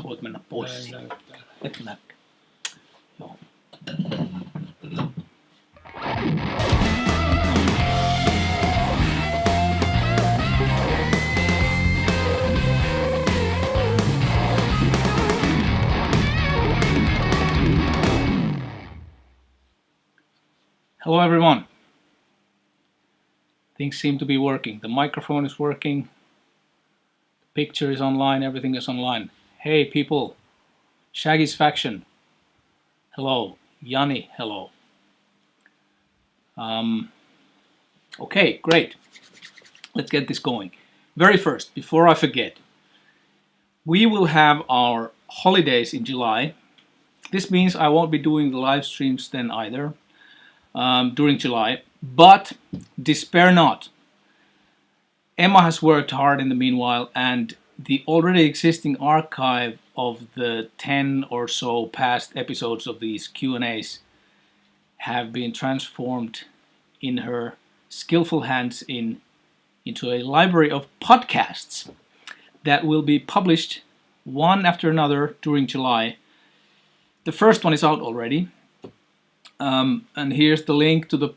Voit mennä pois. Et näkö. Joo. Hello everyone. Things seem to be working. The microphone is working. The picture is online. Everything is online. Hey people. Shaggy's faction. Hello. Yanni. Hello. Okay, great. Let's get this going. Very first, before I forget, we will have our holidays in July. This means I won't be doing the live streams then either. During July, but despair not. Emma has worked hard in the meanwhile, and the already existing archive of the 10 or so past episodes of these Q&As have been transformed in her skillful hands into a library of podcasts that will be published one after another during July. The first one is out already. And here's the link to the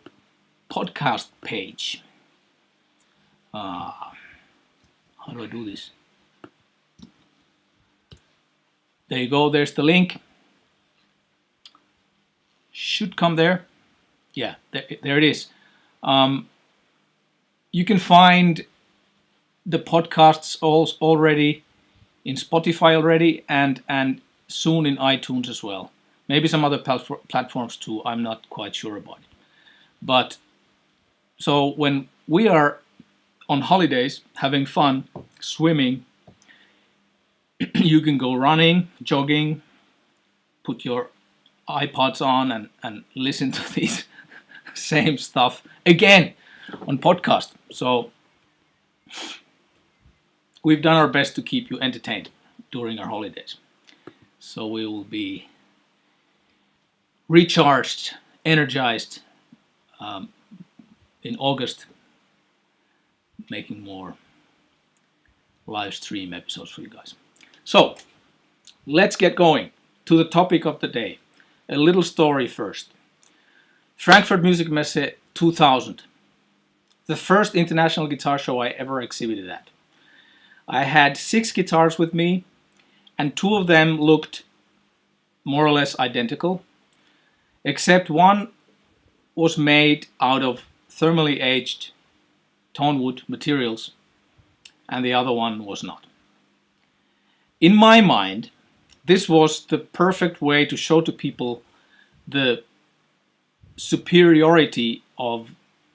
podcast page. How do I do this? There you go, there's the link. Should come there. Yeah, there it is. You can find the podcasts already in Spotify already and soon in iTunes as well. Maybe some other platforms too, I'm not quite sure about it. But, so when we are on holidays, having fun, swimming, you can go running, jogging, put your iPods on and listen to these same stuff again on podcast. So, we've done our best to keep you entertained during our holidays. So we will be recharged, energized in August, making more live stream episodes for you guys. So, let's get going to the topic of the day. A little story first. Frankfurt Musikmesse 2000. The first international guitar show I ever exhibited at. I had 6 guitars with me, and 2 of them looked more or less identical. Except one was made out of thermally aged tonewood materials and the other one was not. In my mind, this was the perfect way to show to people the superiority of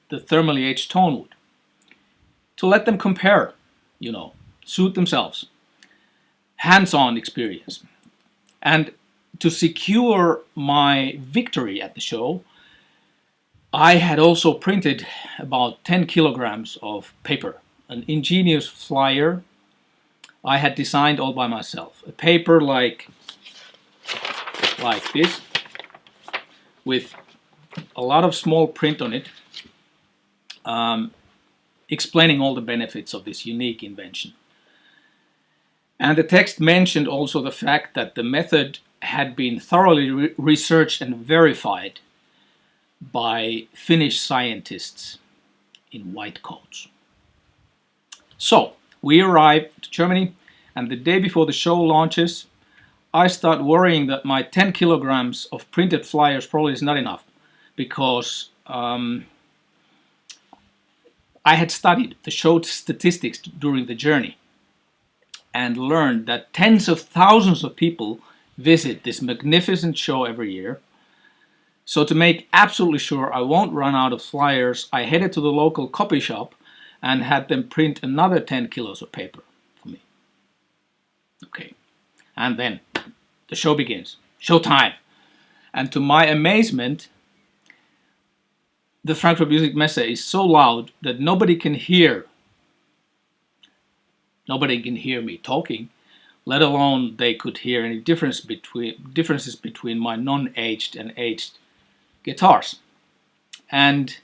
the thermally aged tonewood. To let them compare, suit themselves. Hands-on experience. And to secure my victory at the show, I had also printed about 10 kilograms of paper, an ingenious flyer I had designed all by myself. A paper like this, with a lot of small print on it, explaining all the benefits of this unique invention. And the text mentioned also the fact that the method had been thoroughly researched and verified by Finnish scientists in white coats. So, we arrived to Germany, and the day before the show launches, I start worrying that my 10 kilograms of printed flyers probably is not enough, because I had studied the show statistics during the journey and learned that tens of thousands of people visit this magnificent show every year. So to make absolutely sure I won't run out of flyers, I headed to the local copy shop and had them print another 10 kilos of paper for me. Okay, and then the show begins. Show time. And to my amazement, the Frankfurt Musikmesse is so loud that nobody can hear me talking, let alone they could hear any differences between my non-aged and aged guitars. And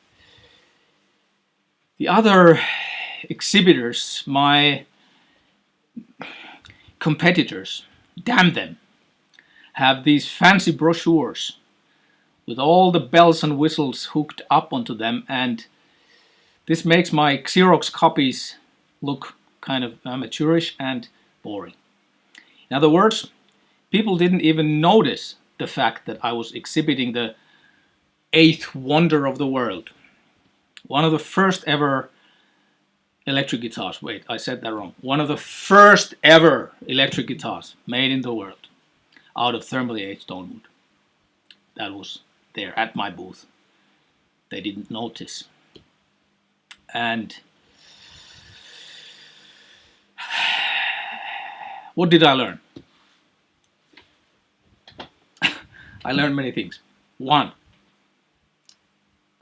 the other exhibitors, my competitors, damn them, have these fancy brochures with all the bells and whistles hooked up onto them, and this makes my Xerox copies look kind of amateurish and boring. In other words, people didn't even notice the fact that I was exhibiting the eighth wonder of the world. One of the first ever electric guitars. Wait, I said that wrong. One of the first ever electric guitars made in the world out of thermally aged tonewood. That was there at my booth. They didn't notice. And what did I learn? I learned many things. One,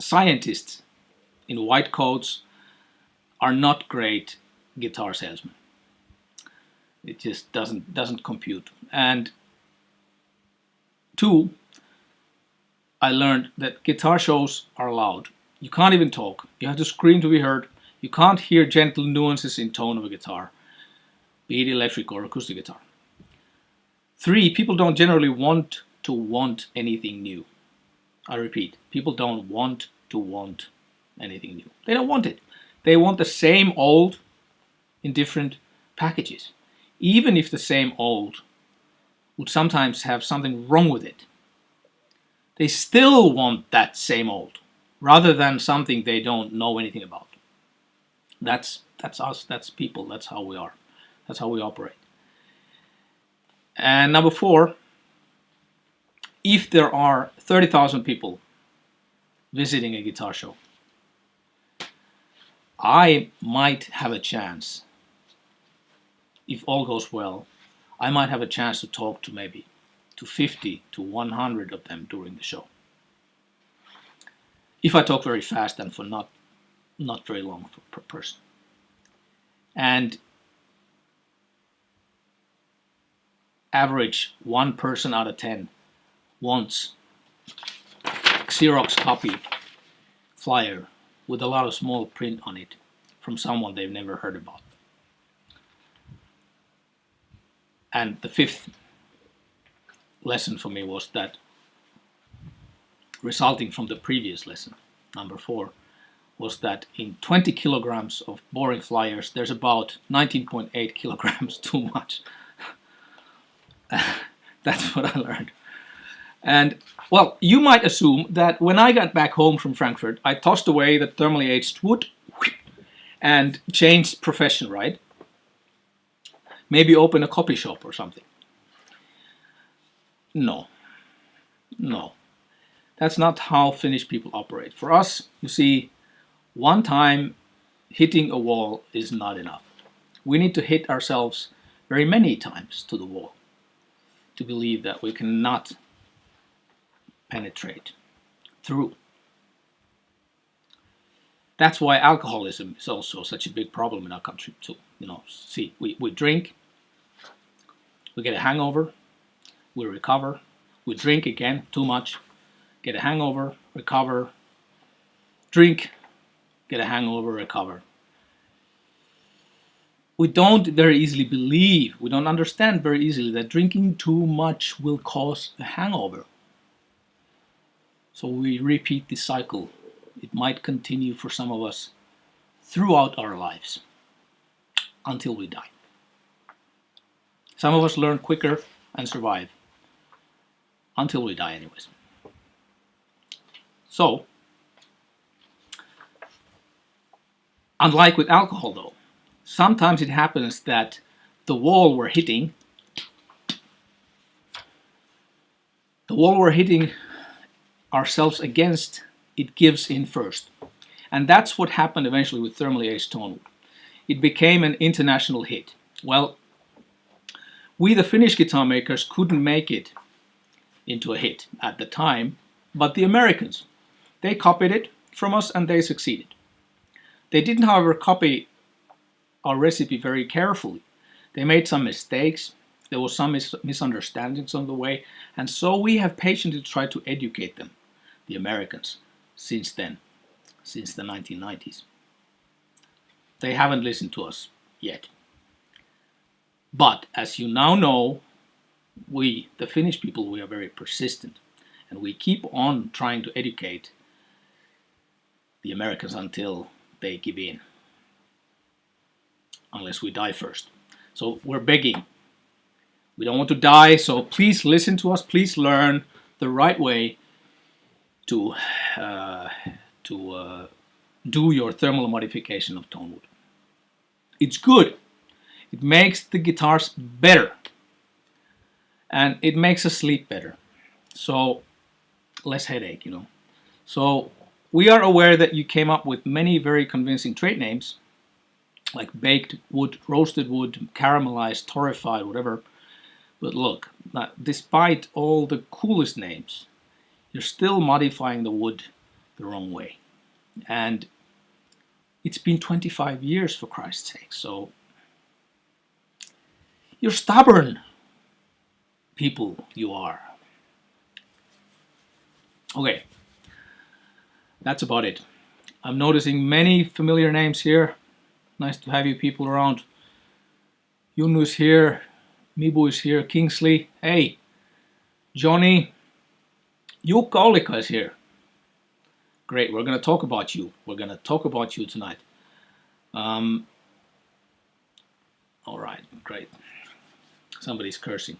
scientists in white coats are not great guitar salesmen. It just doesn't compute. And two, I learned that guitar shows are loud. You can't even talk. You have to scream to be heard. You can't hear gentle nuances in tone of a guitar, be it electric or acoustic guitar. Three, people don't generally want anything new. I repeat, people don't want anything new. They don't want it. They want the same old in different packages. Even if the same old would sometimes have something wrong with it, they still want that same old, rather than something they don't know anything about. That's us, that's people, that's how we are. That's how we operate. And number four, if there are 30,000 people visiting a guitar show, I might have a chance, if all goes well, I might have a chance to talk to maybe to 50 to 100 of them during the show. If I talk very fast and for not very long per person. And average 1 person out of 10 wants Xerox copy flyer with a lot of small print on it from someone they've never heard about. And the fifth lesson for me was that, resulting from the previous lesson, number 4, was that in 20 kilograms of boring flyers, there's about 19.8 kilograms too much. That's what I learned. And, well, you might assume that when I got back home from Frankfurt, I tossed away the thermally aged wood and changed profession, right? Maybe open a copy shop or something. No. That's not how Finnish people operate. For us, you see, one time hitting a wall is not enough. We need to hit ourselves very many times to the wall to believe that we cannot penetrate through. That's why alcoholism is also such a big problem in our country too. You know, see, we drink, we get a hangover, we recover, we drink again too much, get a hangover, recover, drink, get a hangover, recover. We don't very easily believe, we don't understand very easily that drinking too much will cause a hangover. So we repeat this cycle. It might continue for some of us throughout our lives until we die. Some of us learn quicker and survive until we die anyways. So, unlike with alcohol though, sometimes it happens that the wall we're hitting ourselves against, it gives in first. And that's what happened eventually with Thermally Aged Tonewood. It became an international hit. Well, we the Finnish guitar makers couldn't make it into a hit at the time, but the Americans, they copied it from us and they succeeded. They didn't, however, copy our recipe very carefully. They made some mistakes. There was some misunderstandings on the way, and so we have patiently tried to educate them, the Americans, since then, since the 1990s. They haven't listened to us yet. But as you now know, we, the Finnish people, we are very persistent, and we keep on trying to educate the Americans until they give in, unless we die first. So we're begging. We don't want to die, so please listen to us. Please learn the right way to do your thermal modification of tonewood. It's good. It makes the guitars better, and it makes us sleep better. So less headache, So we are aware that you came up with many very convincing trade names, like baked wood, roasted wood, caramelized, torrefied, whatever. But look, despite all the coolest names, you're still modifying the wood the wrong way. And it's been 25 years, for Christ's sake. So you're stubborn people, you are. Okay, that's about it. I'm noticing many familiar names here. Nice to have you people around. Junnu is here. Mibu is here. Kingsley. Hey. Johnny. Jukka Ollika is here. Great. We're going to talk about you. We're going to talk about you tonight. All right. Great. Somebody's cursing.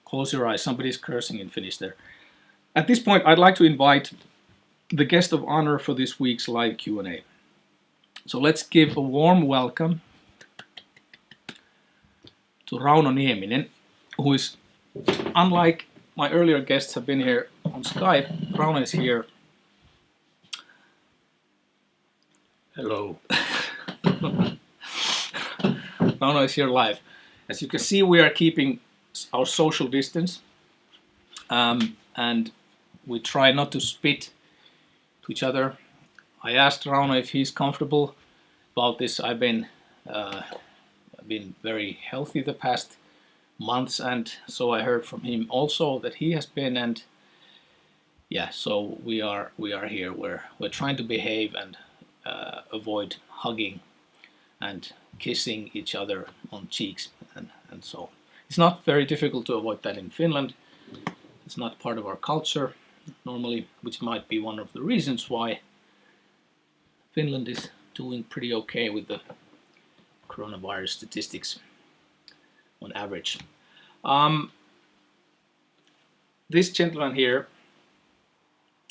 Close your eyes. Somebody's cursing in Finnish there. At this point, I'd like to invite the guest of honor for this week's live Q&A. So let's give a warm welcome to Rauno Nieminen, who is, unlike my earlier guests have been here on Skype, Rauno is here. Hello. Rauno is here live. As you can see, we are keeping our social distance, and we try not to spit to each other. I asked Rauno if he's comfortable about this. I've been very healthy the past months, and so I heard from him also that he has been, and yeah, so we are here. We're trying to behave and avoid hugging and kissing each other on cheeks and so on. It's not very difficult to avoid that in Finland. It's not part of our culture normally, which might be one of the reasons why Finland is doing pretty okay with the coronavirus statistics on average. This gentleman here,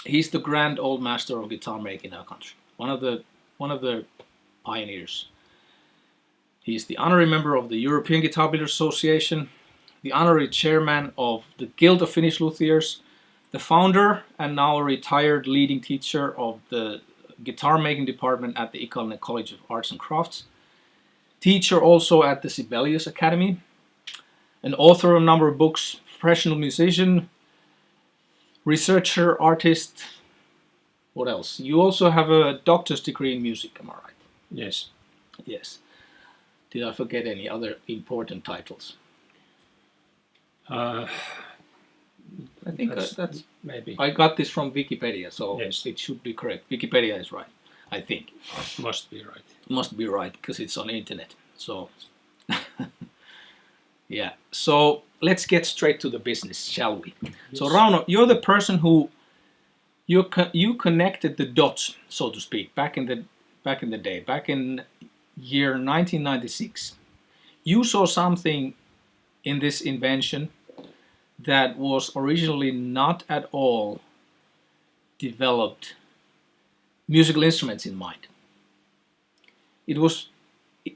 he's the grand old master of guitar making in our country. One of the pioneers. He's the honorary member of the European Guitar Builders Association, the honorary chairman of the Guild of Finnish Luthiers, the founder and now a retired leading teacher of the guitar making department at the Ikallinen College of Arts and Crafts, teacher also at the Sibelius Academy, an author of a number of books, professional musician, researcher, artist. What else? You also have a doctor's degree in music, am I right? Yes. Yes. Did I forget any other important titles? I think that's maybe. I got this from Wikipedia, so yes. It should be correct. Wikipedia is right, I think. Must be right. Must be right, because it's on the internet. So, yeah. So let's get straight to the business, shall we? Yes. So Rauno, you're the person who you connected the dots, so to speak, back in the day, back in year 1996. You saw something in this invention that was originally not at all developed musical instruments in mind. It was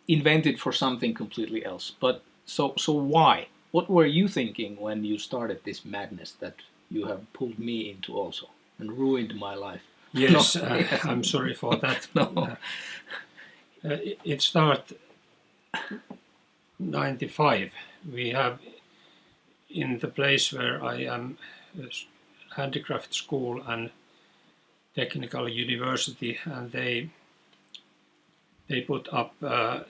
invented for something completely else. But so why? What were you thinking when you started this madness that you have pulled me into also and ruined my life? Yes, I'm sorry for that. No. It started 95. We have in the place where I am, handicraft school and technical university, and they put up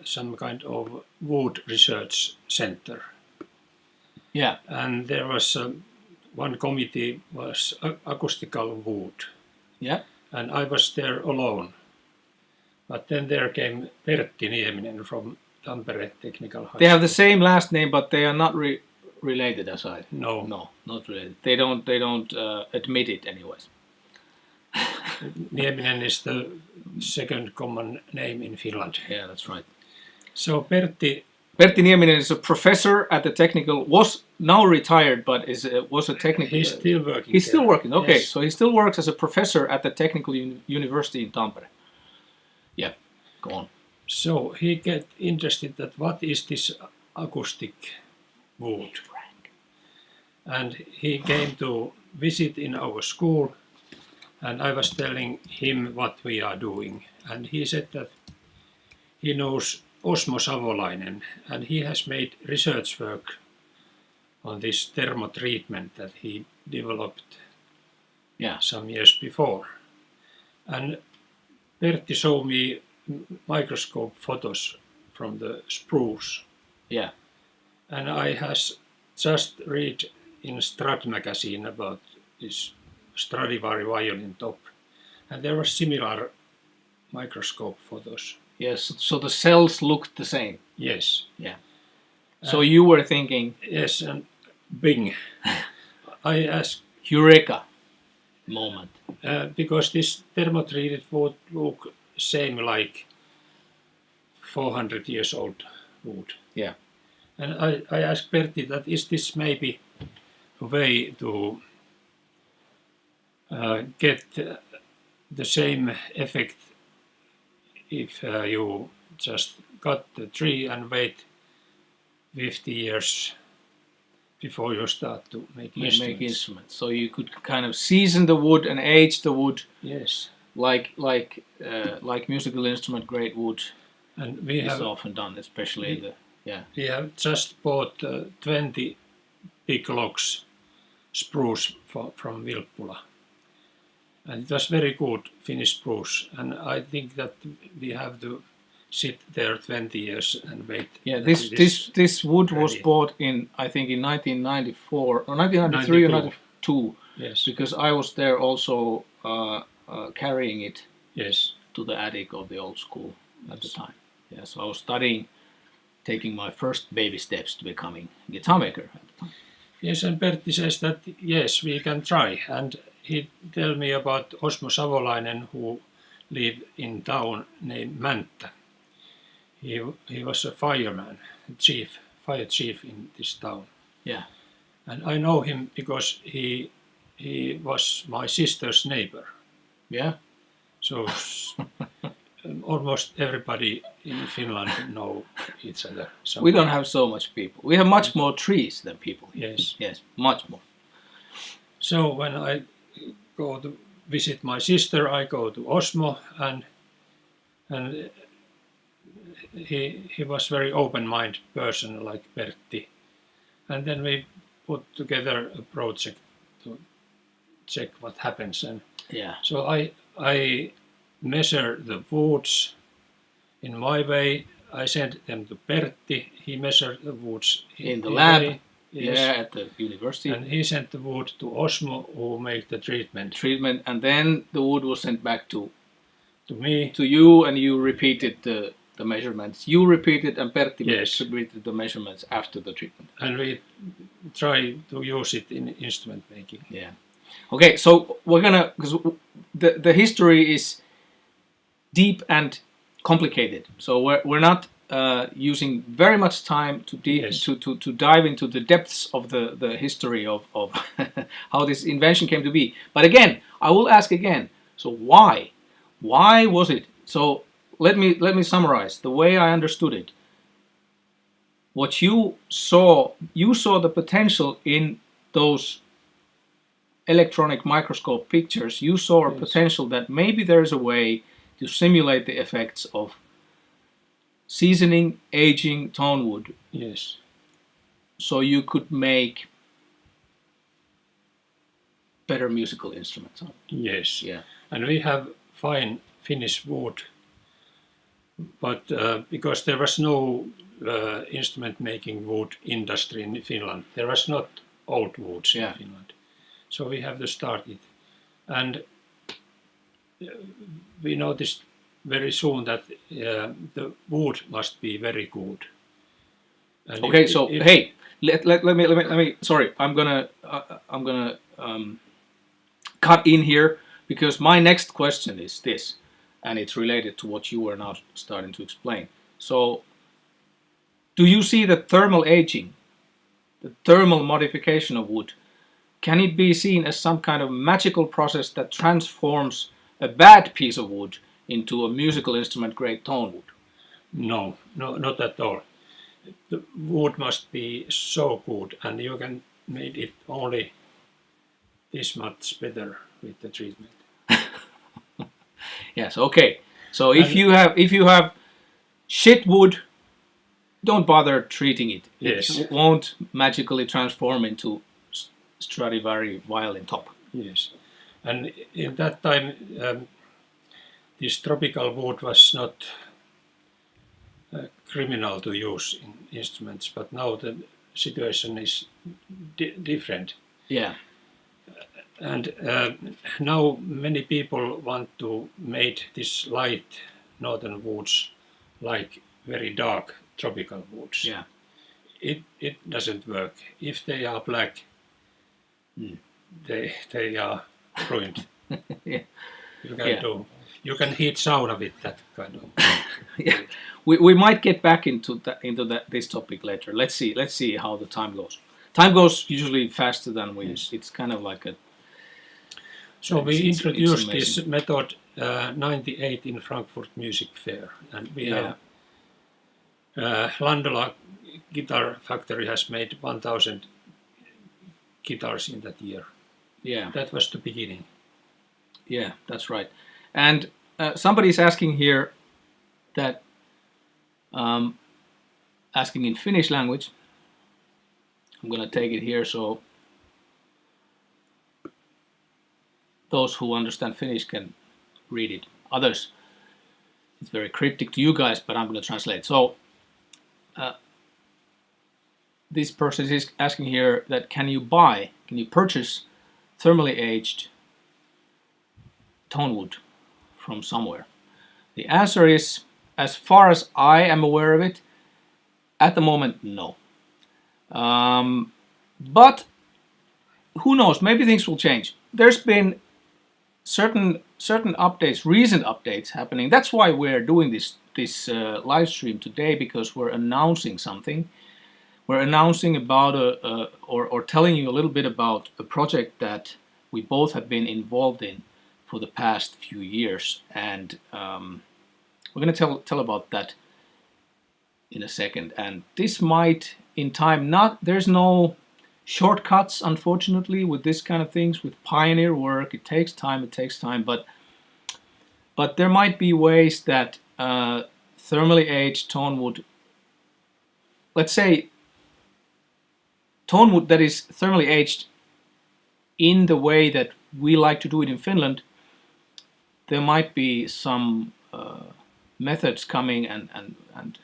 some kind of wood research center. Yeah. And there was one committee was acoustical wood. Yeah. And I was there alone. But then there came Pertti Nieminen from Tampere Technical High School. They have the same last name, but they are not related aside? No. No, not related. They don't admit it anyways. Nieminen is the second common name in Finland. Yeah, that's right. So Pertti Nieminen is a professor at the technical, was now retired, but was a technical. He's still working. He's still working. Okay, Yes. so he still works as a professor at the Technical University in Tampere. Yeah, go on. So he get interested that what is this acoustic wood, and he came to visit in our school, and I was telling him what we are doing, and he said that he knows Osmo Savolainen, and he has made research work on this thermo treatment that he developed some years before. And Pertti showed me microscope photos from the spruce. Yeah. And I has just read in Strad magazine about this Stradivari violin top. And there were similar microscope photos. Yes, so the cells looked the same. Yes. Yeah. So you were thinking... Yes, and bing. I asked... Eureka moment. Because this thermotreated would look same like 400 years old wood. Yeah. And I asked Pertti that is this maybe a way to get the same effect if you just cut the tree and wait 50 years before you start to make instruments. So you could kind of season the wood and age the wood. Yes. Like musical instrument grade wood. And we have often done, especially in the We have just bought 20 big logs spruce from Vilppula. And it was very good Finnish spruce. And I think that we have to sit there 20 years and wait. Yeah, this wood was bought in, I think, in 1994 or 1993 or 92. Yes. Because I was there also carrying it to the attic of the old school at the time. Yeah, so I was studying, taking my first baby steps to becoming a guitar maker at the time. Yes, and Pertti says that yes, we can try. And he tell me about Osmo Savolainen, who lived in town named Mäntä. He was a fireman, fire chief in this town. Yeah. And I know him because he was my sister's neighbor. Yeah. So almost everybody in Finland know each other. We don't have so much people. We have much more trees than people. Yes. Yes, much more. So when I go to visit my sister, I go to Osmo, and he was very open-minded person like Pertti. And then we put together a project to check what happens. And so I measure the woods in my way. I sent them to Pertti. He measured the woods in the lab. Yes. Yeah, at the university. And he sent the wood to Osmo, who made the treatment. And then the wood was sent back to me, to you, and you repeated the measurements. You repeated, and Pertti repeated the measurements after the treatment. And we try to use it in instrument making. Yeah. Okay, so we're gonna, because the history is deep and complicated, so we're not using very much time to dive into the depths of the history of how this invention came to be. But again, I will ask again. So why was it? So let me summarize the way I understood it. What you saw the potential in those electronic microscope pictures. You saw a potential that maybe there is a way to simulate the effects of seasoning, aging tonewood. Yes. So you could make better musical instruments. Yes. Yeah. And we have fine Finnish wood, but because there was no instrument making wood industry in Finland, there was not old woods in Finland. So we have to start it. And we noticed very soon that the wood must be very good. And Okay, so hey, let me. Sorry, I'm gonna cut in here because my next question is this, and it's related to what you were now starting to explain. So, do you see that thermal aging, the thermal modification of wood, can it be seen as some kind of magical process that transforms a bad piece of wood into a musical instrument grade tone wood? No, not at all. The wood must be so good, and you can make it only this much better with the treatment. Yes. Okay. So if you have shit wood, don't bother treating it. Yes. It won't magically transform into Stradivari violin top. Yes, and in that time, this tropical wood was not criminal to use in instruments, but now the situation is different. Yeah. And now many people want to make this light northern woods like very dark tropical woods. Yeah. It doesn't work. If they are black, they are ruined. Yeah. You can heat sauna with that kind of. Yeah. We might get back into this topic later. Let's see how the time goes. Time goes usually faster than we. Yes. It's kind of like a. So we introduced this method 98 in Frankfurt Music Fair, and we have Landola Guitar Factory has made 1,000 guitars in that year. Yeah. That was the beginning. Yeah, that's right. And somebody's asking here that asking in Finnish language. I'm gonna take it here so those who understand Finnish can read it. Others, it's very cryptic to you guys, but I'm going to translate. So, this person is asking here that can you purchase thermally aged tonewood from somewhere? The answer is, as far as I am aware of it, at the moment, no. But who knows? Maybe things will change. There's been certain updates, recent updates happening. That's why we're doing this live stream today, because we're announcing something. We're announcing about or telling you a little bit about a project that we both have been involved in for the past few years, and we're going to tell about that in a second. And this might, in time, there's no shortcuts, unfortunately, with this kind of things, with pioneer work. It takes time, but there might be ways that thermally aged tonewood, let's say tonewood that is thermally aged in the way that we like to do it in Finland, there might be some methods coming and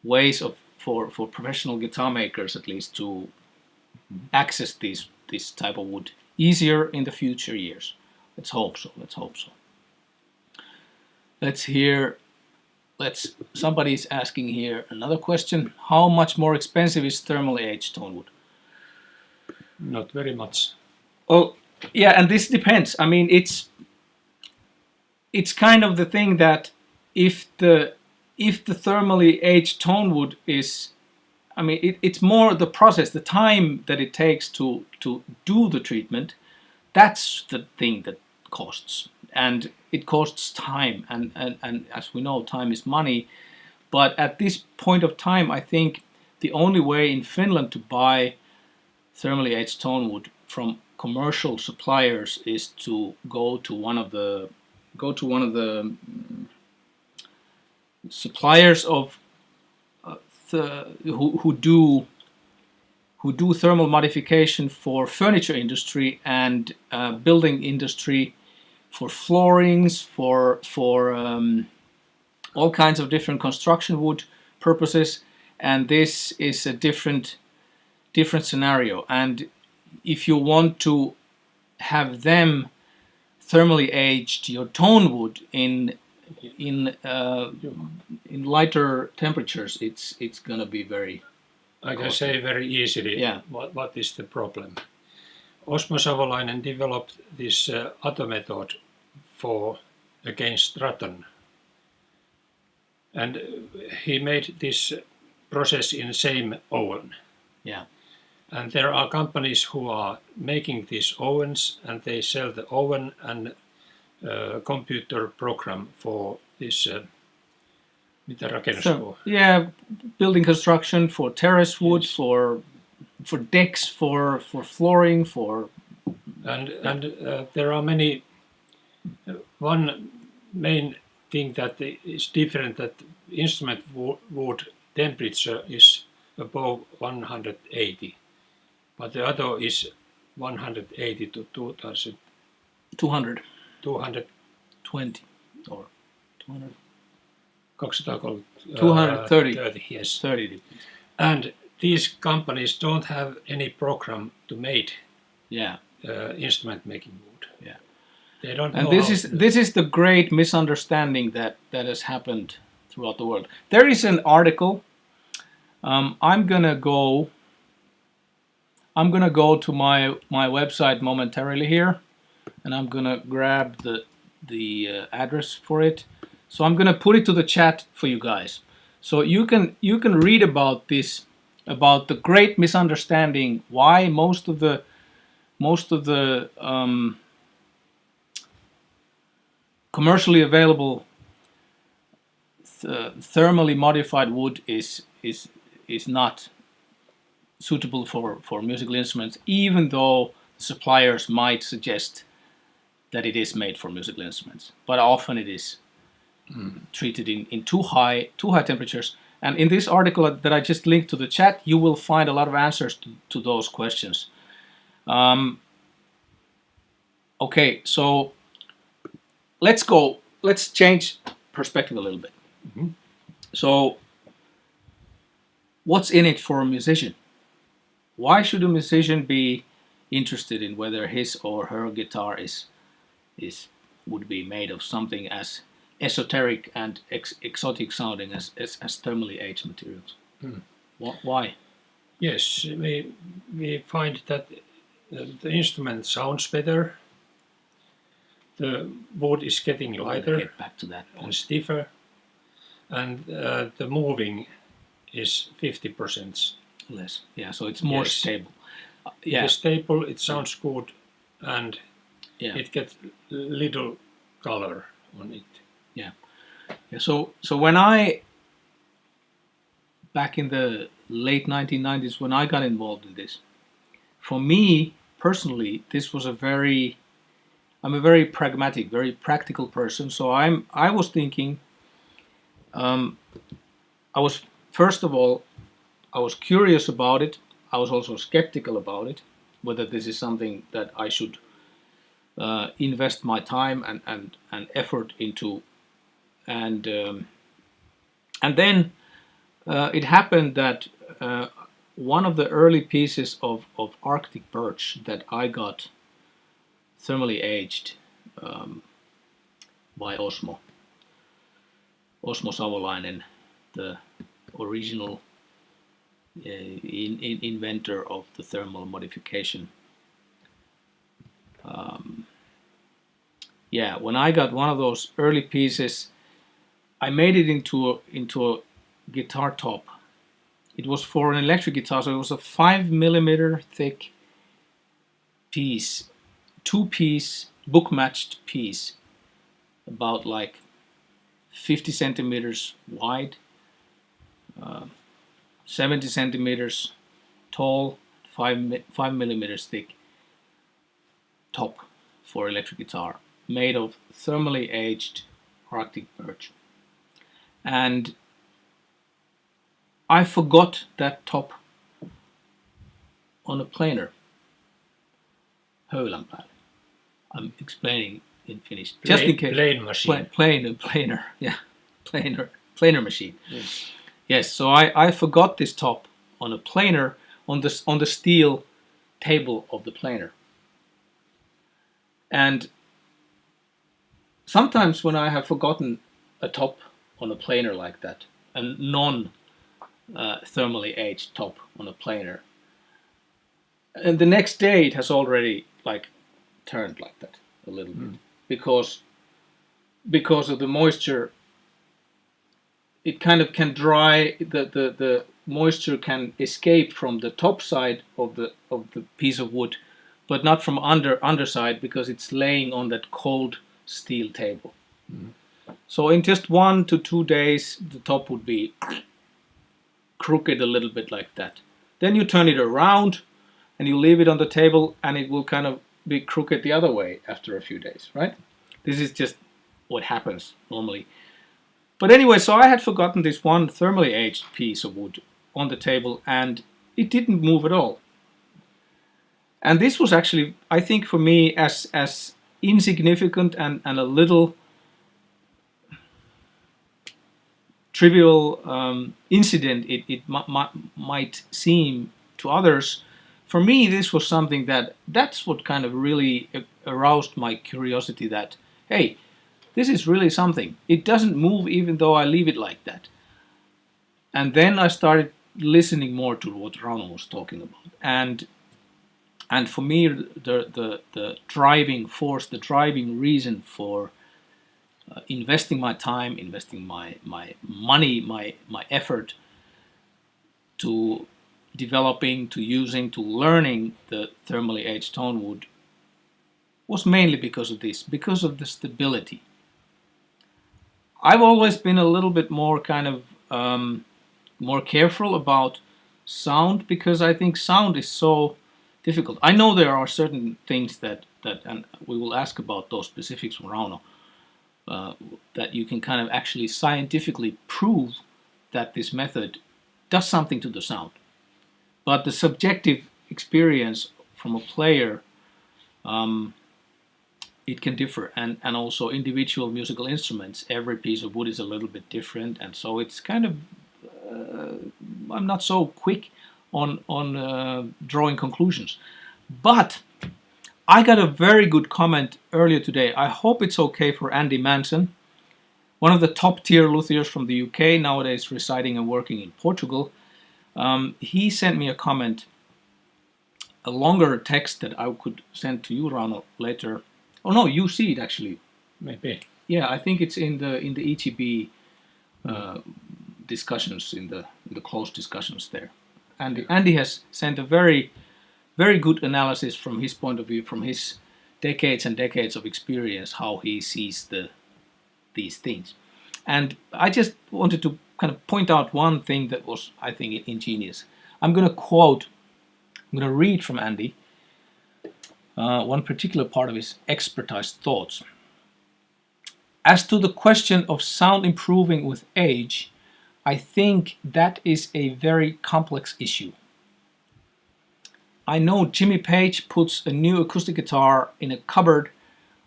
ways for professional guitar makers, at least, to access this type of wood easier in the future years. Let's hope so. Somebody's asking here another question. How much more expensive is thermally aged tonewood? Not very much. Well, yeah, and this depends. I mean, it's kind of the thing that if the thermally aged tonewood is, I mean, it's more the process, the time that it takes to do the treatment. That's the thing that costs, and it costs time, and as we know, time is money. But at this point of time, I think the only way in Finland to buy thermally aged tonewood from commercial suppliers is to go to one of the suppliers of who do thermal modification for furniture industry and building industry, for floorings, for all kinds of different construction wood purposes, and this is a different scenario. And if you want to have them thermally aged your tonewood in in lighter temperatures, it's gonna be very. I can say very easily what is the problem. Osmo Savolainen developed this other method against radon, and he made this process in same oven. Yeah. And there are companies who are making these ovens, and they sell the oven and computer program for this. Mitä rakennuspuolella? Yeah, building construction, for terrace wood, Yes. for decks, for flooring, and there are many. One main thing that is different, that instrument wood temperature is above 180, but the other is 180 to 2000. 200. 220 or 200. 230, yes. 30 degrees. And these companies don't have any program to make instrument making wood. Yeah. They don't and know this is the great misunderstanding that has happened throughout the world. There is an article. I'm gonna go to my website momentarily here, and I'm gonna grab the address for it. So I'm gonna put it to the chat for you guys, so you can read about this, about the great misunderstanding, why most of the commercially available thermally modified wood is not suitable for musical instruments, even though suppliers might suggest that it is made for musical instruments, but often it is treated in too high temperatures. And in this article that I just linked to the chat, you will find a lot of answers to those questions. Okay, so let's change perspective a little bit. Mm-hmm. So what's in it for a musician? Why should a musician be interested in whether his or her guitar would be made of something as esoteric and exotic sounding as thermally aged materials? Why? Yes, we find that the instrument sounds better, the wood is getting lighter, get back to that point, and stiffer, and the moving is 50% less. Yeah, so it's more stable. It is stable, it sounds good, and it gets little color on it. Yeah. So when I, back in the late 1990s, when I got involved in this, for me personally, this was I'm a very pragmatic, very practical person. So I was thinking, first of all, I was curious about it. I was also skeptical about it, whether this is something that I should invest my time and effort into. And then it happened that one of the early pieces of Arctic birch that I got thermally aged by Osmo Savolainen, the original inventor of the thermal modification. When I got one of those early pieces, I made it into a guitar top. It was for an electric guitar, so it was a 5mm thick piece, 2-piece book-matched piece, about like 50 centimeters wide, 70 centimeters tall, 5mm thick top for electric guitar, made of thermally aged Arctic birch. And I forgot that top on a planer. Höylän päälle. I'm explaining in Finnish. Just in case. Plane machine. Planer. Yeah. Planer machine. Yes, so I forgot this top on a planer on the steel table of the planer. And sometimes when I have forgotten a top on a planer like that, a non thermally aged top on a planer, and the next day it has already like turned like that a little bit because of the moisture. It kind of can dry, the moisture can escape from the top side of the piece of wood, but not from underside, because it's laying on that cold steel table. So in just 1 to 2 days the top would be crooked a little bit like that. Then you turn it around and you leave it on the table and it will kind of be crooked the other way after a few days, right? This is just what happens normally. But anyway, so I had forgotten this one thermally aged piece of wood on the table and it didn't move at all. And this was actually, I think for me, as insignificant and a little trivial incident it might seem to others. For me, this was something that's what kind of really aroused my curiosity, that, hey, this is really something. It doesn't move even though I leave it like that. And then I started listening more to what Rauno was talking about. And for me, the driving force, the driving reason for investing my time, investing my money, my effort to developing, to using, to learning the thermally aged tonewood was mainly because of this, because of the stability. I've always been a little bit more kind of more careful about sound, because I think sound is so difficult. I know there are certain things that and we will ask about those specifics from Rauno, that you can kind of actually scientifically prove that this method does something to the sound. But the subjective experience from a player, it can differ, and also individual musical instruments, every piece of wood is a little bit different, and so it's kind of I'm not so quick on drawing conclusions. But I got a very good comment earlier today. I hope it's okay for Andy Manson, one of the top tier luthiers from the UK, nowadays residing and working in Portugal. He sent me a comment, a longer text that I could send to you, Rauno, later. Oh no, you see it actually. Maybe. Yeah, I think it's in the EGB discussions, in the closed discussions there. Andy has sent a very, very good analysis from his point of view, from his decades and decades of experience, how he sees these things. And I just wanted to kind of point out one thing that was, I think, ingenious. I'm going to read from Andy one particular part of his expertise thoughts. As to the question of sound improving with age, I think that is a very complex issue. I know Jimmy Page puts a new acoustic guitar in a cupboard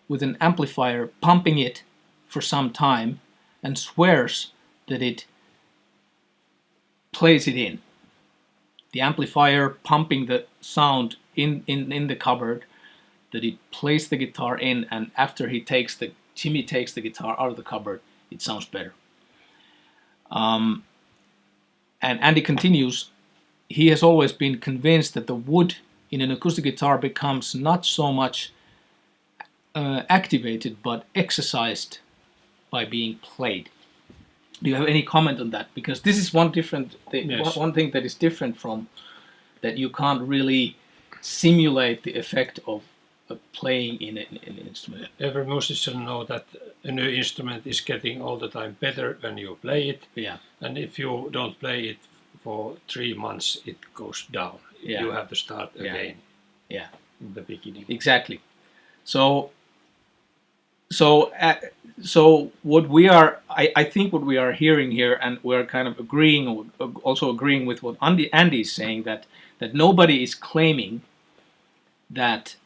with an amplifier, pumping it for some time, and swears that it plays it in. The amplifier pumping the sound in the cupboard, that it plays the guitar in, and after Jimmy takes the guitar out of the cupboard, it sounds better. And Andy continues, he has always been convinced that the wood in an acoustic guitar becomes not so much activated but exercised by being played. Do you have any comment on that? Because this is one different thing, Yes. one thing that is different from that. You can't really simulate the effect of playing in an instrument. Every musician knows that a new instrument is getting all the time better when you play it. Yeah. And if you don't play it for 3 months, it goes down. Yeah. You have to start again. Yeah. In the beginning. Exactly. So what we are, I think what we are hearing here, and we're kind of agreeing, also agreeing with what Andy is saying, that nobody is claiming that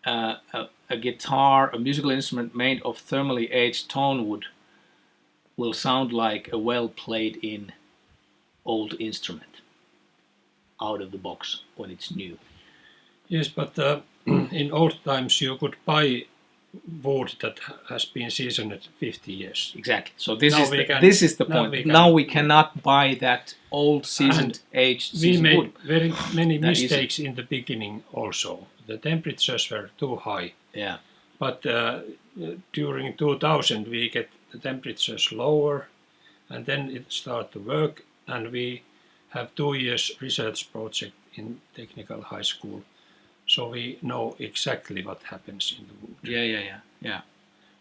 a guitar, a musical instrument made of thermally aged tonewood will sound like a well played in old instrument out of the box when it's new. Yes, but in old times you could buy wood that has been seasoned 50 years. Exactly. So this Now is we can- this is the now point. we can- Now we cannot buy that old seasoned aged We seasoned made wood. very many That is- mistakes in the beginning also. The temperatures were too high. Yeah. But during 2000 we get the temperatures lower and then it started to work, and we have 2 years research project in technical high school. So we know exactly what happens in the wood. Yeah.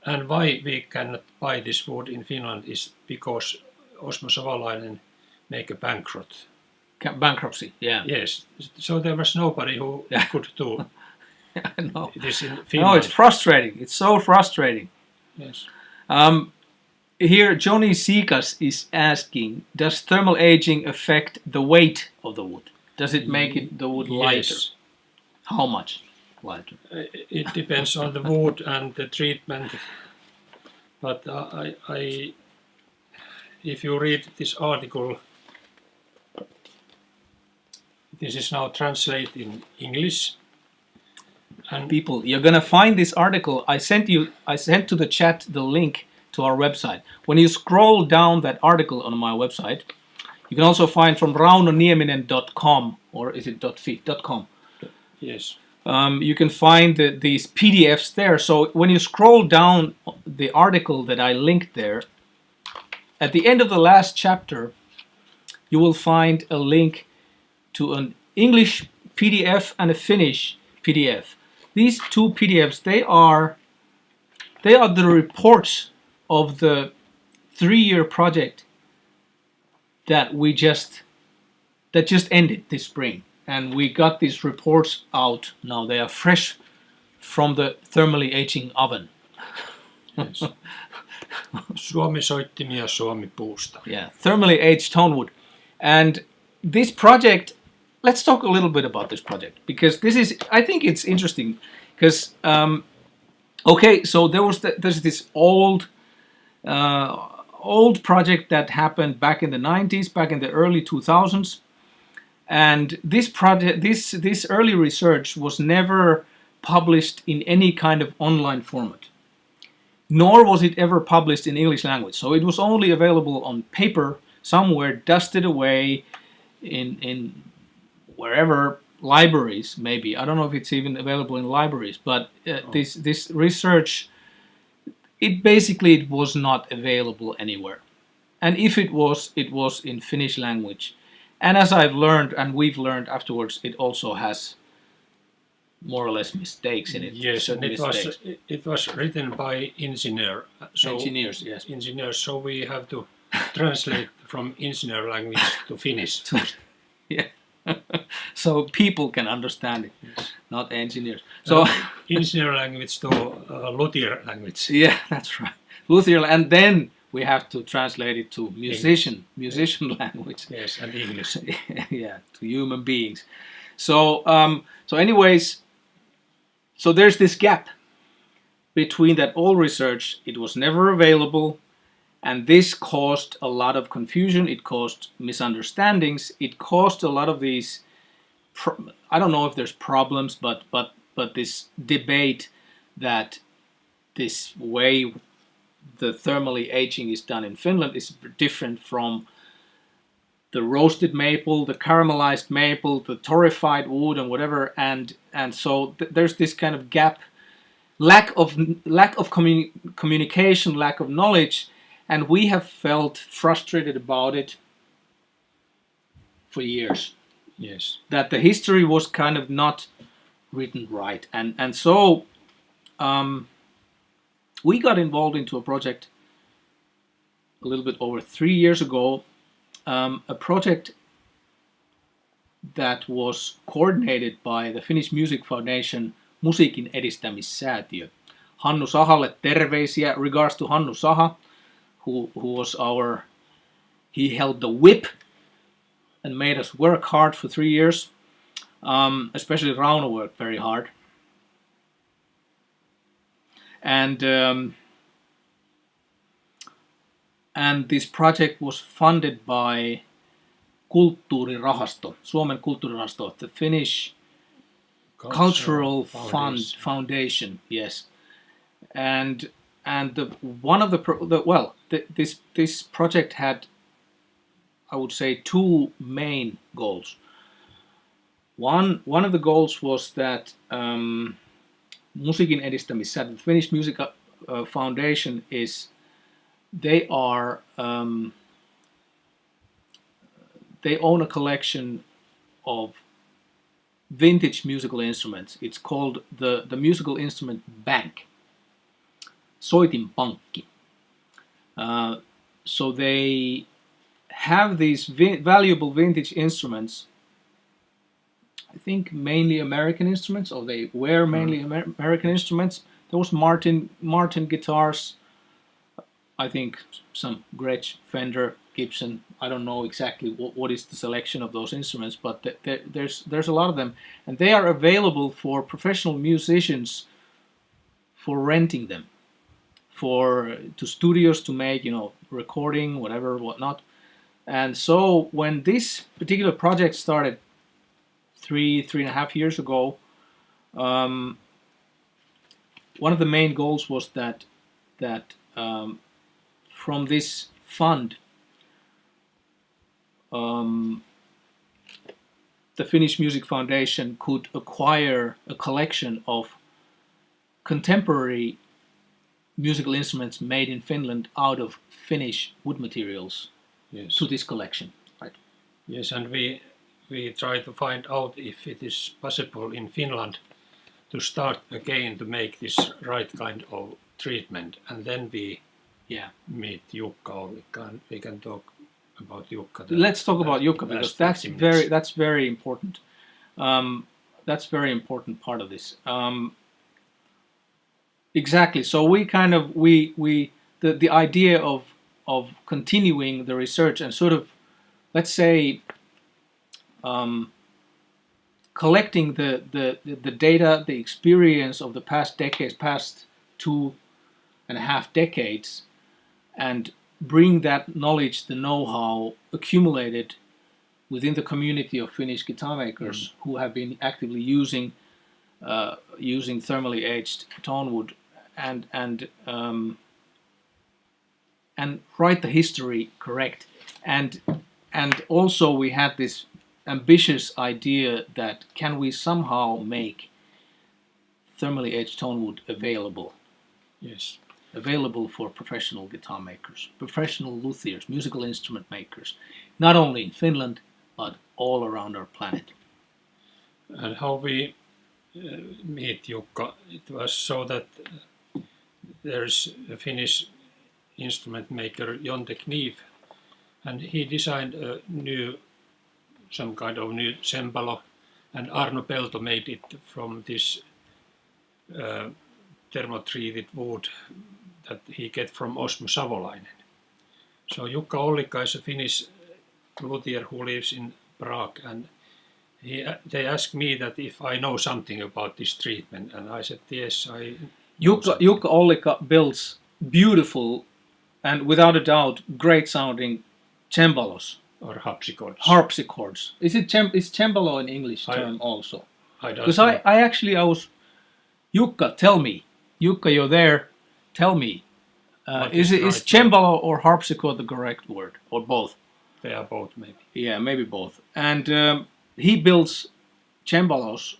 And why we cannot buy this wood in Finland is because Osmo Savolainen make a bankrupt. Bankruptcy. Yeah. Yes, so there was nobody who Yeah. could do I know. this in No, Finland. it's frustrating. It's so frustrating. Yes. Here, Johnny Sikas is asking, does thermal aging affect the weight of the wood? Does it make the wood lighter? Yes. How much lighter? It depends on the wood and the treatment. But if you read this article, this is now translated in English. And People, you're gonna find this article. I sent to the chat the link to our website. When you scroll down that article on my website, you can also find from raunonieminen.com, or is it .com? yes, You can find these PDFs there. So when you scroll down the article that I linked there, at the end of the last chapter, you will find a link to an English PDF and a Finnish PDF. These two PDFs, they are the reports of the 3-year project that just ended this spring. And we got these reports out now. They are fresh from the thermally aging oven. yes. Suomi-soittimia Suomi-puusta. Yeah, thermally aged tonewood. And this project, let's talk a little bit about this project, because I think it's interesting, because, so there's this old project that happened back in the 90s, back in the early 2000s. And this project, this early research was never published in any kind of online format, nor was it ever published in English language. So it was only available on paper somewhere, dusted away in wherever, libraries maybe. I don't know if it's even available in libraries, but this research, it was not available anywhere. And if it was in Finnish language. And as I've learned, and we've learned afterwards, it also has more or less mistakes in it. Yes, and it was written by engineers. Engineers. So we have to translate from engineer language to Finnish. Yeah. So people can understand it, not engineers. So engineer language to luthier language. Yeah, that's right. Luthier, and then we have to translate it to musician language. Yes, and English. Yeah, to human beings. So, anyways, so there's this gap between that old research. It was never available, and this caused a lot of confusion. It caused misunderstandings. It caused a lot of these. I don't know if there's problems, but this debate that this way the thermally aging is done in Finland is different from the roasted maple, the caramelized maple, the torrefied wood, and whatever. And so there's this kind of gap, lack of communication, lack of knowledge, and we have felt frustrated about it for years. Yes. That the history was kind of not written right, and so. We got involved into a project a little bit over 3 years ago, a project that was coordinated by the Finnish Music Foundation Musiikin edistämissäätiö. Hannu Sahalle terveisiä, regards to Hannu Saha, who was he held the whip and made us work hard for 3 years, especially Rauno worked very hard. And this project was funded by Kulttuurirahasto, Suomen Kulttuurirahasto, the Finnish Cultural Foundation, yes. and one of this project had, I would say, two main goals. One of the goals was that Musiikin edistämissäätiö, the Finnish Music Foundation, they own a collection of vintage musical instruments. It's called the musical instrument bank, soitinpankki. So they have these valuable vintage instruments. I think mainly American instruments, or they were mainly American instruments. Those Martin guitars, I think some Gretsch, Fender, Gibson. I don't know exactly what is the selection of those instruments, but there's a lot of them, and they are available for professional musicians for renting them, to studios to make, recording, whatnot. And so when this particular project started 3.5 years ago, one of the main goals was that from this fund, the Finnish Music Foundation could acquire a collection of contemporary musical instruments made in Finland out of Finnish wood materials. Yes. To this collection, right? Yes, and we try to find out if it is possible in Finland to start again to make this right kind of treatment, and then we meet Jukka Ollikka, and we can talk about Jukka. Let's talk about Jukka, because that's very important. That's very important part of this. Exactly. So the idea of continuing the research and sort of, let's say, collecting the data, the experience of the past 2.5 decades, and bring that knowledge, the know-how accumulated within the community of Finnish guitar makers who have been actively using thermally aged tonewood, and write the history correct. And also we had this ambitious idea that can we somehow make thermally aged tonewood available? Yes. Available for professional guitar makers, professional luthiers, musical instrument makers, not only in Finland, but all around our planet. And how we meet Jukka, it was so that there's a Finnish instrument maker, Jonte Kniv, and he designed some kind of new cembalo, and Arno Pelto made it from this thermotreated wood that he get from Osmo Savolainen. So Jukka Ollikka is a Finnish luthier who lives in Prague, and they asked me that if I know something about this treatment, and I said yes, I know something. Jukka Ollikka builds beautiful and without a doubt great sounding cembalos. Or harpsichords. Harpsichords. Is cembalo an English term also? I don't know. Because I was, Jukka, tell me. Jukka, you're there. Tell me. Is cembalo or harpsichord the correct word? Or both? They are both, maybe. Yeah, maybe both. And he builds cembalos,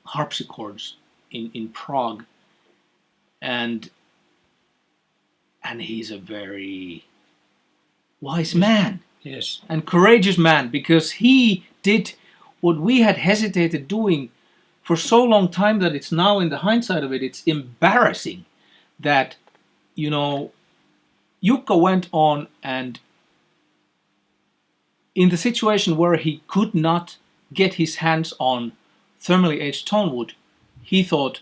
harpsichords in Prague. And he's a very wise man. Yes. And courageous man, because he did what we had hesitated doing for so long time that it's now, in the hindsight of it, it's embarrassing that, Jukka went on, and in the situation where he could not get his hands on thermally aged tonewood, he thought,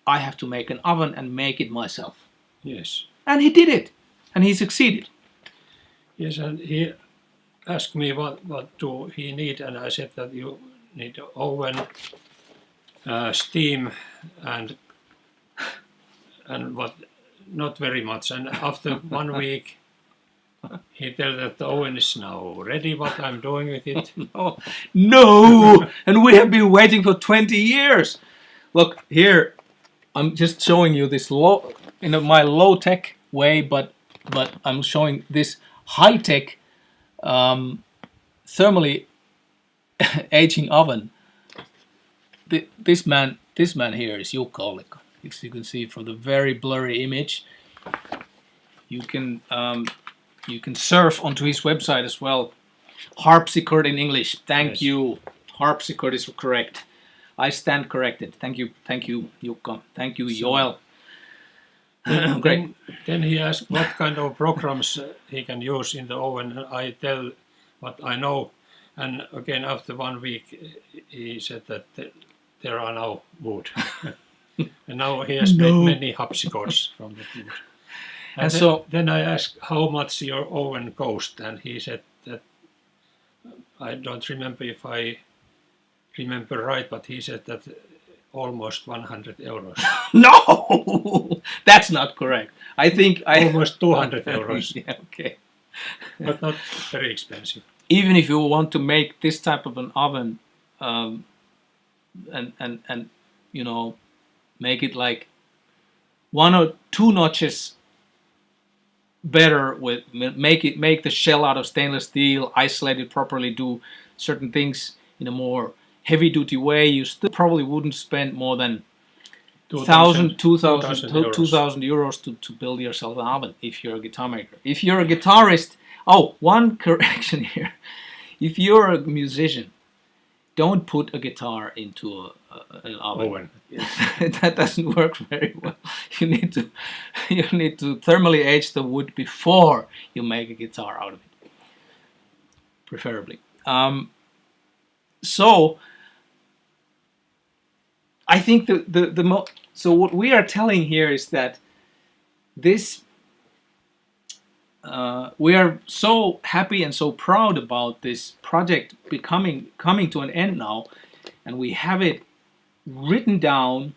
I have to make an oven and make it myself. Yes. And he did it, and he succeeded. Yes, and he asked me what do he need, and I said that you need oven, steam, and what, not very much. And after 1 week, he told that the oven is now ready. What I'm doing with it? No! And we have been waiting for 20 years. Look here, I'm just showing you this low, my low tech way, but I'm showing this high tech thermally aging oven. This man here is Jukka Ollikka. As you can see from the very blurry image, you can surf onto his website as well. Harpsichord in English. Thank you. Harpsichord is correct. I stand corrected. Thank you, Jukka. Thank you, Joel. Great. Then he asked what kind of programs he can use in the oven. I tell what I know, and again after 1 week he said that there are no wood. And now he has made many harpsichords from the wood. And then I asked how much your oven cost, and he said that, I don't remember if I remember right, but he said that almost 100 euros. No, that's not correct. I think almost 200 euros. Yeah, okay. But not very expensive. Even if you want to make this type of an oven, and you know, make it like 1 or 2 notches better, with make the shell out of stainless steel, isolate it properly, do certain things in a more heavy duty way, you still probably wouldn't spend more than 2,000 euros to build yourself an oven if you're a guitar maker. If you're a guitarist, one correction here. If you're a musician, don't put a guitar into an oven. That doesn't work very well. You need to thermally age the wood before you make a guitar out of it, preferably. So I think so what we are telling here is that this we are so happy and so proud about this project coming to an end now, and we have it written down.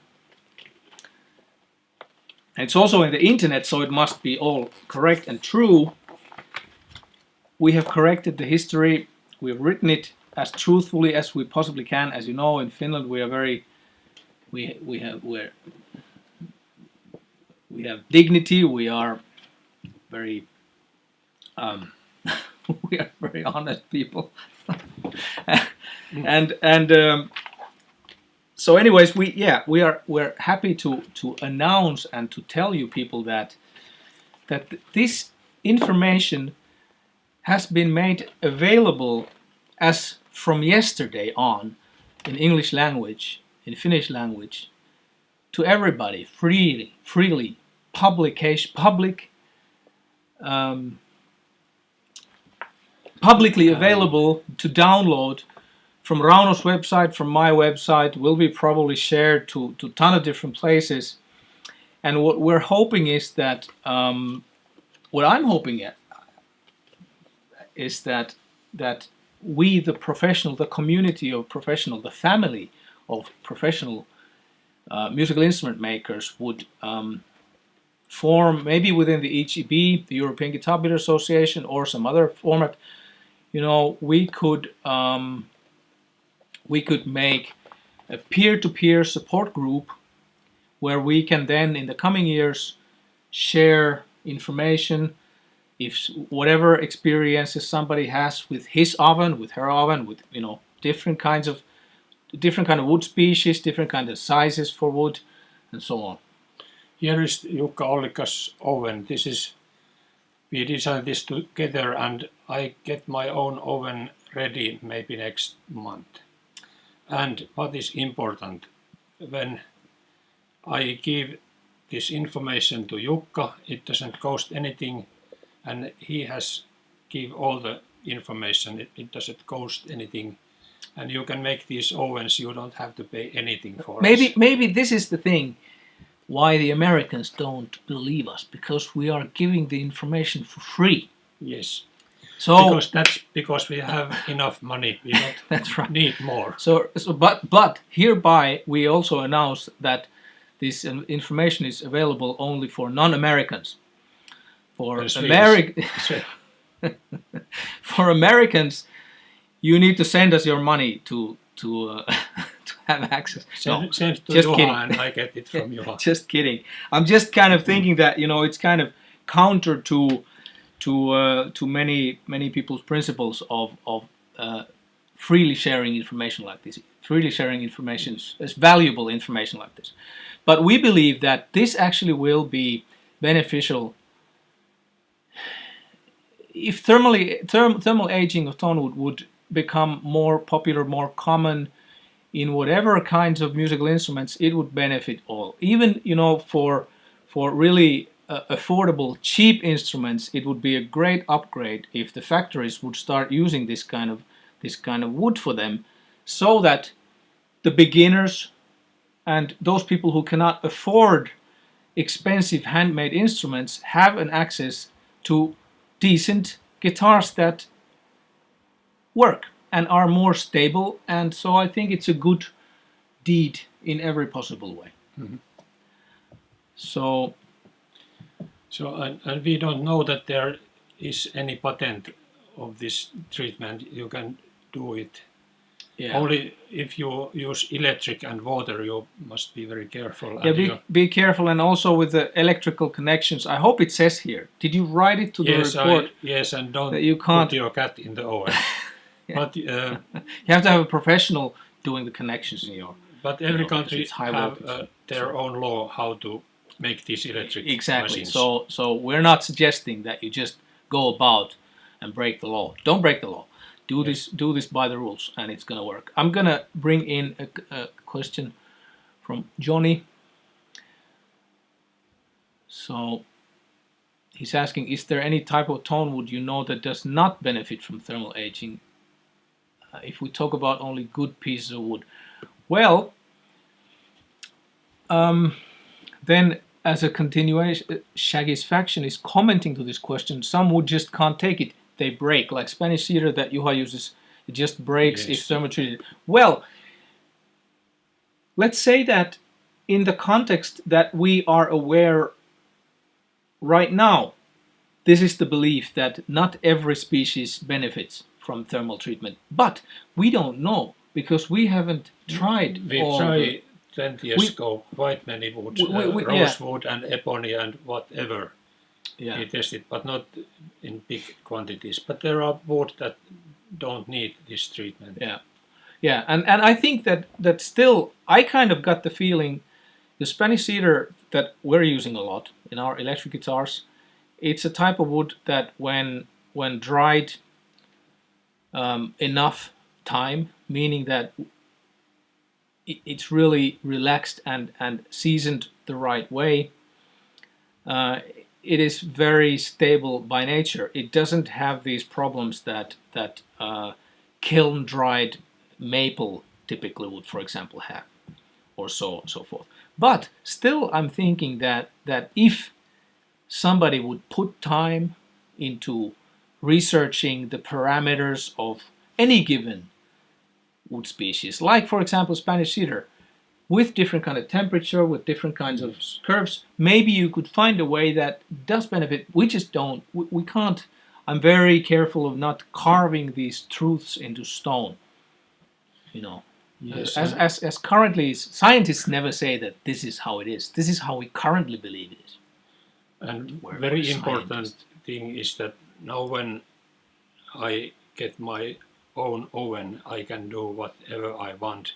It's also in the internet, so it must be all correct and true. We have corrected the history. We've written it as truthfully as we possibly can. As you know, in Finland we are very we have dignity. We are very we are very honest people. So anyways, we're happy to announce and to tell you people that this information has been made available as from yesterday on in English language, in Finnish language, to everybody freely, publicly available to download from Rauno's website, from my website. Will be probably shared to a ton of different places. And what we're hoping is that, what I'm hoping at, is that we, the professional, the community of professional, the family of professional musical instrument makers would form, maybe within the EGB, the European Guitar Builder Association, or some other format. You know, we could make a peer-to-peer support group where we can then, in the coming years, share information. If whatever experiences somebody has with his oven, with her oven, with different kind of wood species, different kind of sizes for wood, and so on. Here is Jukka Ollikka's oven. We designed this together, and I get my own oven ready maybe next month. And what is important, when I give this information to Jukka, it doesn't cost anything, and he has give all the information. It doesn't cost anything, and you can make these ovens. You don't have to pay anything for us. Maybe this is the thing why the Americans don't believe us, because we are giving the information for free. Yes. So because we have enough money. We don't that's right. need more. But hereby we also announce that this information is available only for non-Americans. For Americans, you need to send us your money to to have access. Send to just Juha kidding. and I get it from Juha. Just kidding. I'm just kind of thinking that it's kind of counter to many people's principles of freely sharing information like this, freely sharing information as valuable information like this. But we believe that this actually will be beneficial if thermal aging of tonewood would become more popular, more common in whatever kinds of musical instruments. It would benefit all. Even for really affordable, cheap instruments, it would be a great upgrade if the factories would start using this kind of wood for them, so that the beginners and those people who cannot afford expensive handmade instruments have an access to decent guitars that work and are more stable. And so I think it's a good deed in every possible way. Mm-hmm. So and we don't know that there is any patent of this treatment. You can do it. Yeah. Only if you use electric and water, you must be very careful. Yeah, be careful, and also with the electrical connections. I hope it says here. Did you write it to the report? Yes, and don't you can't put your cat in the oven. Yeah. But you have to have a professional doing the connections in your. But every country have their own law how to make these electric machines. So we're not suggesting that you just go about and break the law. Don't break the law. Do this by the rules, and it's gonna work. I'm gonna bring in a question from Johnny. So he's asking, is there any type of tonewood that does not benefit from thermal aging? If we talk about only good pieces of wood, well, then as a continuation, Shaggy's faction is commenting to this question. Some wood just can't take it. They break, like Spanish cedar that Juha uses. It just breaks if thermal treated. Well, let's say that in the context that we are aware right now, this is the belief that not every species benefits from thermal treatment. But we don't know, because we haven't tried. We tried 20 years ago quite many woods, rosewood and ebony and whatever. Yeah. We tested, but not in big quantities. But there are wood that don't need this treatment. Yeah, and I think that still, I kind of got the feeling, the Spanish cedar that we're using a lot in our electric guitars, it's a type of wood that when dried enough time, meaning that it's really relaxed and seasoned the right way, it is very stable by nature. It doesn't have these problems that kiln-dried maple typically would, for example, have, or so forth. But still, I'm thinking that if somebody would put time into researching the parameters of any given wood species, like, for example, Spanish cedar, with different kind of temperature, with different kinds of curves, maybe you could find a way that does benefit. We just don't. We can't. I'm very careful of not carving these truths into stone. Yes, as currently, scientists never say that this is how it is. This is how we currently believe it is. And very important thing is that now when I get my own oven, I can do whatever I want.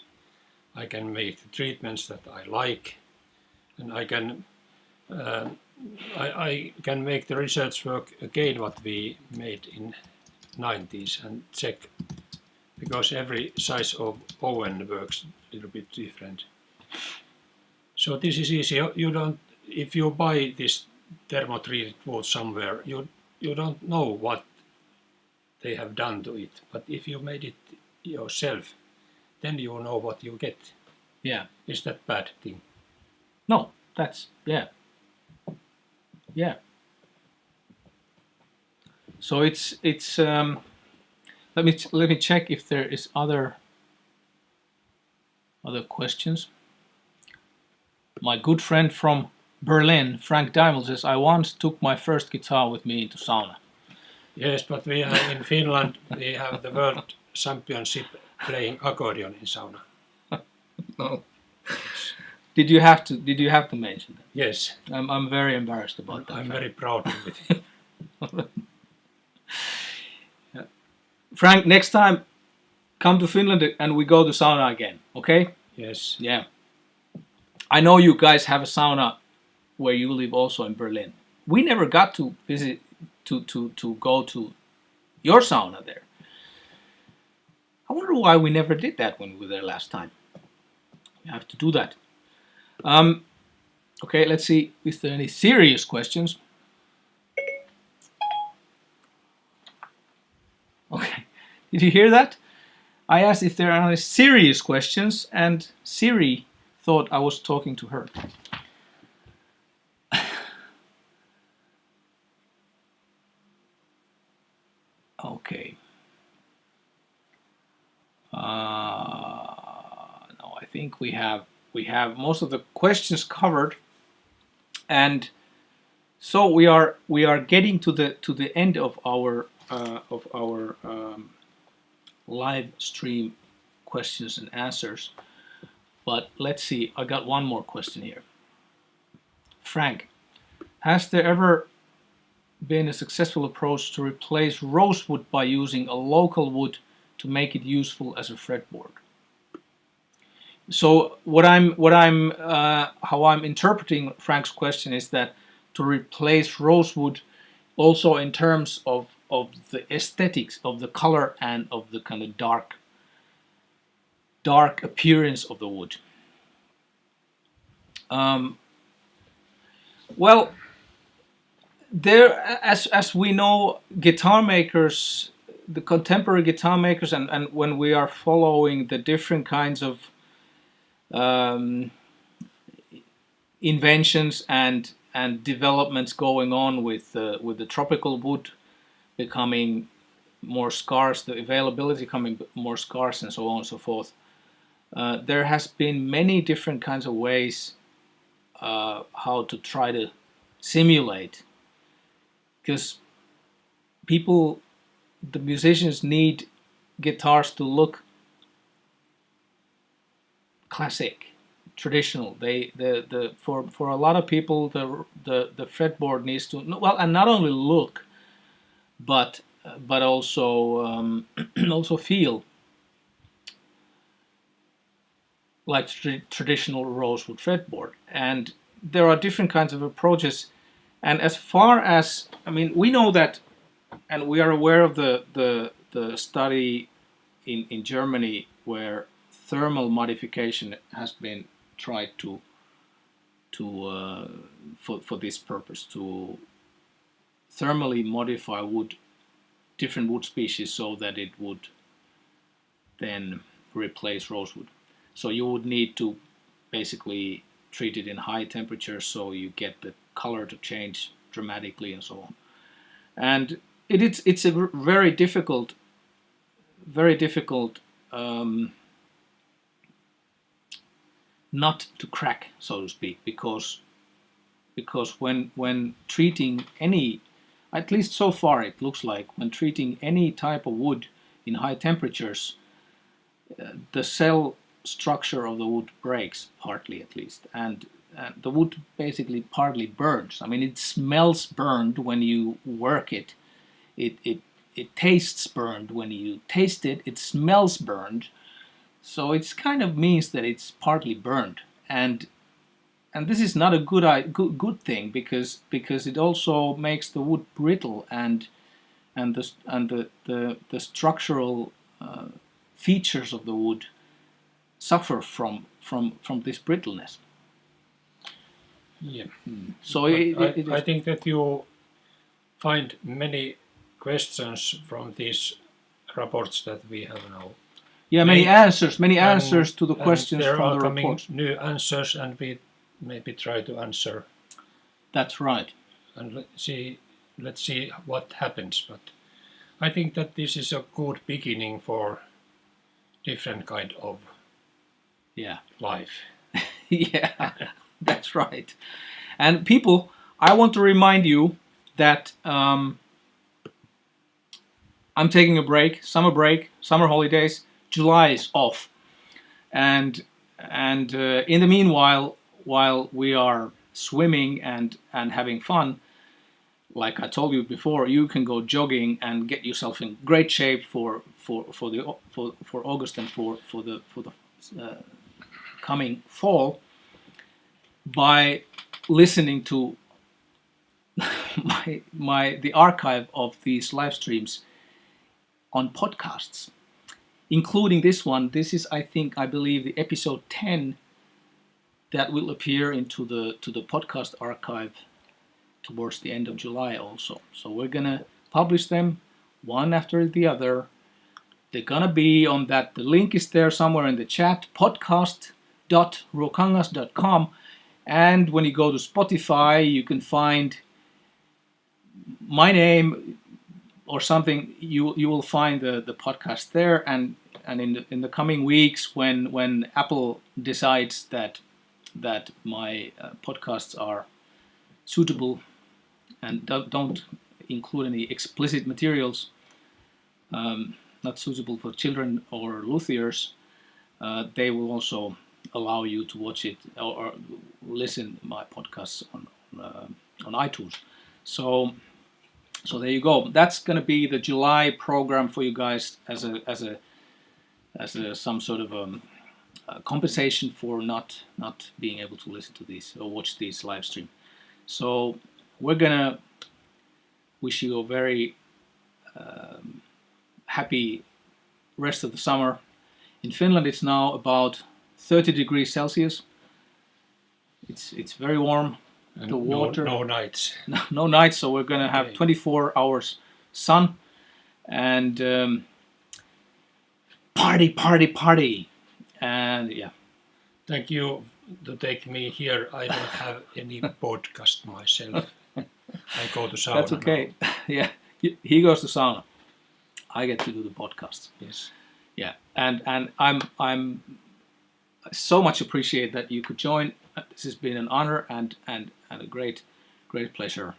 I can make the treatments that I like, and I can make the research work again what we made in 90s and check, because every size of oven works a little bit different. So this is easy. You don't, if you buy this thermotreated wood somewhere, you don't know what they have done to it. But if you made it yourself, then you know what you get. Yeah. Is that bad thing? No, that's, yeah. So it's let me check if there is other questions. My good friend from Berlin, Frank Daimel, says, I once took my first guitar with me into sauna. Yes, but we have in Finland, we have the World Championship playing accordion in sauna. No. Did you have to? Did you have to mention that? Yes. I'm very embarrassed about that. I'm very proud of it. Yeah. Frank, next time, come to Finland and we go to sauna again. Okay? Yes. Yeah. I know you guys have a sauna where you live also in Berlin. We never got to visit to go to your sauna there. I wonder why we never did that when we were there last time. We have to do that. Okay, let's see. Is there any serious questions? Okay, did you hear that? I asked if there are any serious questions, and Siri thought I was talking to her. Okay. No, I think we have most of the questions covered, and so we are getting to the end of our live stream questions and answers. But let's see, I got one more question here. Frank, has there ever been a successful approach to replace rosewood by using a local wood to make it useful as a fretboard? So how I'm interpreting Frank's question is that to replace rosewood also in terms of the aesthetics of the color and of the kind of dark appearance of the wood. Well, there, as we know, guitar makers, the contemporary guitar makers, and when we are following the different kinds of inventions and developments going on with the tropical wood becoming more scarce, the availability becoming more scarce, and so on and so forth. There has been many different kinds of ways how to try to simulate, because the musicians need guitars to look classic, traditional. For a lot of people, the fretboard needs to, well, and not only look, but also also feel like traditional rosewood fretboard. And there are different kinds of approaches. And as far as, I mean, we know that, and we are aware of the study in Germany where thermal modification has been tried for this purpose, to thermally modify different wood species so that it would then replace rosewood. So you would need to basically treat it in high temperatures so you get the color to change dramatically and so on. And it's a very difficult nut to crack, so to speak, because when treating any, at least so far it looks like, when treating any type of wood in high temperatures, the cell structure of the wood breaks, partly at least, and the wood basically partly burns. I mean, it smells burned when you work it. It tastes burned when you taste it. It smells burned. So it kind of means that it's partly burned, and this is not a good thing, because it also makes the wood brittle, and the structural features of the wood suffer from this brittleness. Yeah. So I think that you find many questions from these reports that we have now. Yeah, many answers to the questions there from are the coming reports. new answers, and we maybe try to answer. That's right. And let's see what happens. But I think that this is a good beginning for different kind of life. Yeah, that's right. And people, I want to remind you that I'm taking a break, summer holidays. July is off, and And in the meanwhile, while we are swimming and having fun, like I told you before, you can go jogging and get yourself in great shape for August and for the coming fall by listening to the archive of these live streams on podcasts, including this one. This is, I believe, the episode 10 that will appear into the podcast archive towards the end of July also. So we're gonna publish them one after the other. They're gonna be on that. The link is there somewhere in the chat, podcast.ruokangas.com. And when you go to Spotify, you can find my name or something. You will find the podcast there. And in the coming weeks, when Apple decides that my podcasts are suitable and don't include any explicit materials, not suitable for children or luthiers, they will also allow you to watch it or listen to my podcasts on iTunes. So there you go. That's going to be the July program for you guys as some sort of compensation for not being able to listen to these or watch these live stream. So we're gonna wish you a very happy rest of the summer. In Finland, it's now about 30 degrees Celsius. It's very warm. And the water. No nights. No nights. So we're gonna have 24 hours sun and party. And yeah. Thank you to take me here. I don't have any podcast myself. I go to sauna. That's okay. Yeah, he goes to sauna. I get to do the podcast. Yes. Yeah, and I'm so much appreciate that you could join. This has been an honor and a great pleasure.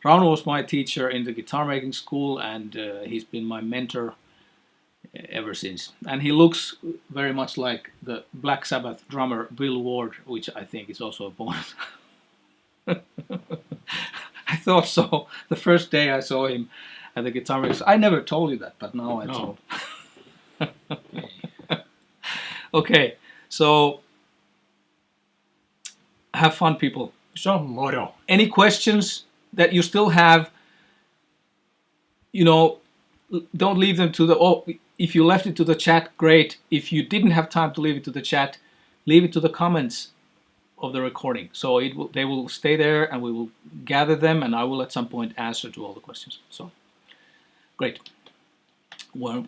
Rauno was my teacher in the guitar making school, and he's been my mentor ever since. And he looks very much like the Black Sabbath drummer Bill Ward, which I think is also a bonus. I thought so the first day I saw him at the guitar making. I never told you that, but now I told. Okay, so have fun, people. So moro. Any questions that you still have, don't leave them to if you left it to the chat, great. If you didn't have time to leave it to the chat, leave it to the comments of the recording. So they will stay there and we will gather them and I will at some point answer to all the questions. So, great. Well,